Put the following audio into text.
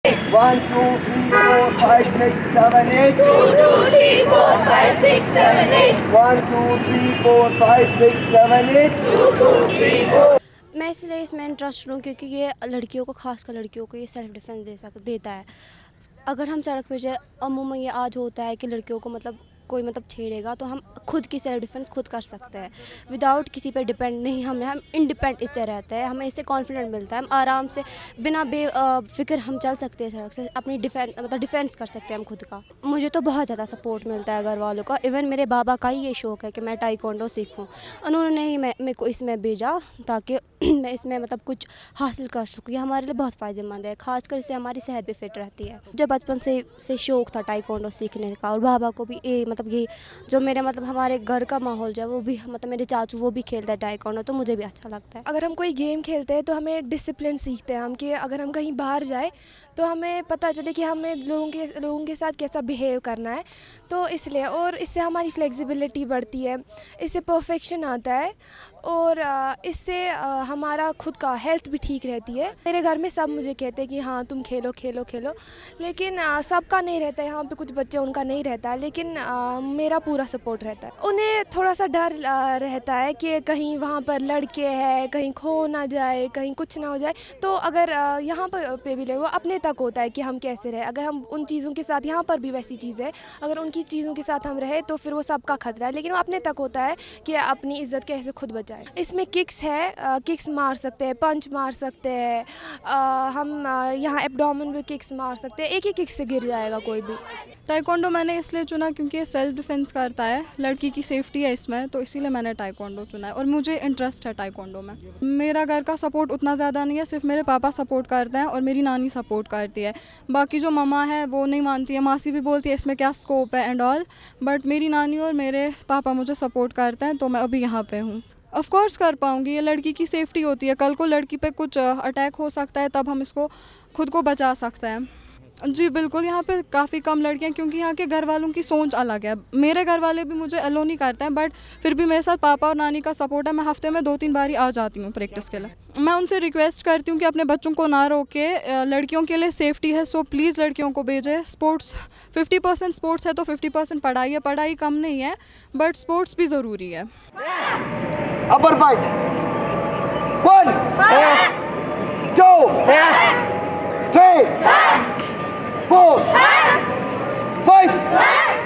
1, 2, 3, 4, 5, 6, 7, 8. 2, 2, 3, 4, 5, 6, 7, 8. 1, 2, 3, 4, 5, 6, 7, 8. 2, 2, 3, 4. मैं इसलिए इसमें इंटरेस्ट हूँ क्योंकि ये लड़कियों को, खासकर लड़कियों को, ये सेल्फ डिफेंस देता है। अगर हम सड़क पे जाए, अमूमन ये आज होता है कि लड़कियों को मतलब कोई मतलब छेड़ेगा तो हम खुद की सेल्फ डिफेंस खुद कर सकते हैं, विदाउट किसी पे डिपेंड नहीं। हम इंडिपेंडेंट इससे रहते हैं, हमें इससे कॉन्फिडेंट मिलता है। हम आराम से बिना फिक्र हम चल सकते हैं सड़क से, अपनी डिफेंस कर सकते हैं हम खुद का। मुझे तो बहुत ज़्यादा सपोर्ट मिलता है घर वालों का। इवन मेरे बाबा का ही ये शौक़ है कि मैं ताइक्वांडो सीखूं। उन्होंने ही मेरे को इसमें भेजा ताकि मैं इसमें मतलब कुछ हासिल कर सकूँ। ये हमारे लिए बहुत फ़ायदेमंद है, खासकर इससे हमारी सेहत भी फिट रहती है। जब बचपन से शौक़ था ताइक्वांडो सीखने का, और बाबा को भी मतलब ये जो मेरे मतलब हमारे घर का माहौल जो है वो भी, मतलब मेरे चाचू वो भी खेलता है ताइक्वांडो, तो मुझे भी अच्छा लगता है। अगर हम कोई गेम खेलते हैं तो हमें डिसिप्लिन सीखते हैं हम, कि अगर हम कहीं बाहर जाए तो हमें पता चले कि हमें लोगों के साथ कैसा बिहेव करना है। तो इसलिए, और इससे हमारी फ्लेक्सिबिलिटी बढ़ती है, इससे परफेक्शन आता है, और इससे हमारा खुद का हेल्थ भी ठीक रहती है। मेरे घर में सब मुझे कहते हैं कि हाँ तुम खेलो खेलो खेलो, लेकिन सबका नहीं रहता है। यहाँ पे कुछ बच्चे उनका नहीं रहता है, लेकिन मेरा पूरा सपोर्ट रहता है। उन्हें थोड़ा सा डर रहता है कि कहीं वहाँ पर लड़के हैं, कहीं खो ना जाए, कहीं कुछ ना हो जाए। तो अगर यहाँ पर पे भी वो अपने तक होता है कि हम कैसे रहे। अगर हम उन चीज़ों के साथ, यहाँ पर भी वैसी चीज़ है, अगर उनकी चीज़ों के साथ हम रहे तो फिर वो सबका खतरा है, लेकिन वो अपने तक होता है कि अपनी इज्जत कैसे खुद बचाए। इसमें किक्स है, किक्स मार सकते हैं, पंच मार सकते हैं, हम यहाँ एब्डोमेन में किक्स मार सकते हैं। एक ही किक से गिर जाएगा कोई भी। ताइक्वांडो मैंने इसलिए चुना क्योंकि ये सेल्फ डिफेंस करता है, लड़की की सेफ्टी है इसमें, तो इसीलिए मैंने ताइक्वांडो चुना है। और मुझे इंटरेस्ट है ताइक्वांडो में। मेरा घर का सपोर्ट उतना ज़्यादा नहीं है, सिर्फ मेरे पापा सपोर्ट करते हैं और मेरी नानी सपोर्ट करती है। बाकी जो मम्मा है वो नहीं मानती है, मासी भी बोलती है इसमें क्या स्कोप है एंड ऑल, बट मेरी नानी और मेरे पापा मुझे सपोर्ट करते हैं, तो मैं अभी यहाँ पे हूँ। ऑफ कोर्स कर पाऊँगी, ये लड़की की सेफ्टी होती है। कल को लड़की पे कुछ अटैक हो सकता है, तब हम इसको खुद को बचा सकते हैं। जी बिल्कुल, यहाँ पे काफ़ी कम लड़कियाँ, क्योंकि यहाँ के घर वालों की सोच अलग है। मेरे घर वाले भी मुझे अलो नहीं करते हैं, बट फिर भी मेरे साथ पापा और नानी का सपोर्ट है। मैं हफ्ते में 2-3 बार ही आ जाती हूँ प्रैक्टिस के लिए। मैं उनसे रिक्वेस्ट करती हूँ कि अपने बच्चों को ना रोके, लड़कियों के लिए सेफ्टी है, सो प्लीज़ लड़कियों को भेजें। स्पोर्ट्स 50% स्पोर्ट्स है तो 50% पढ़ाई है। पढ़ाई कम नहीं है, बट स्पोर्ट्स भी ज़रूरी है। Upper bite. 1, 2, 3, 4, 5.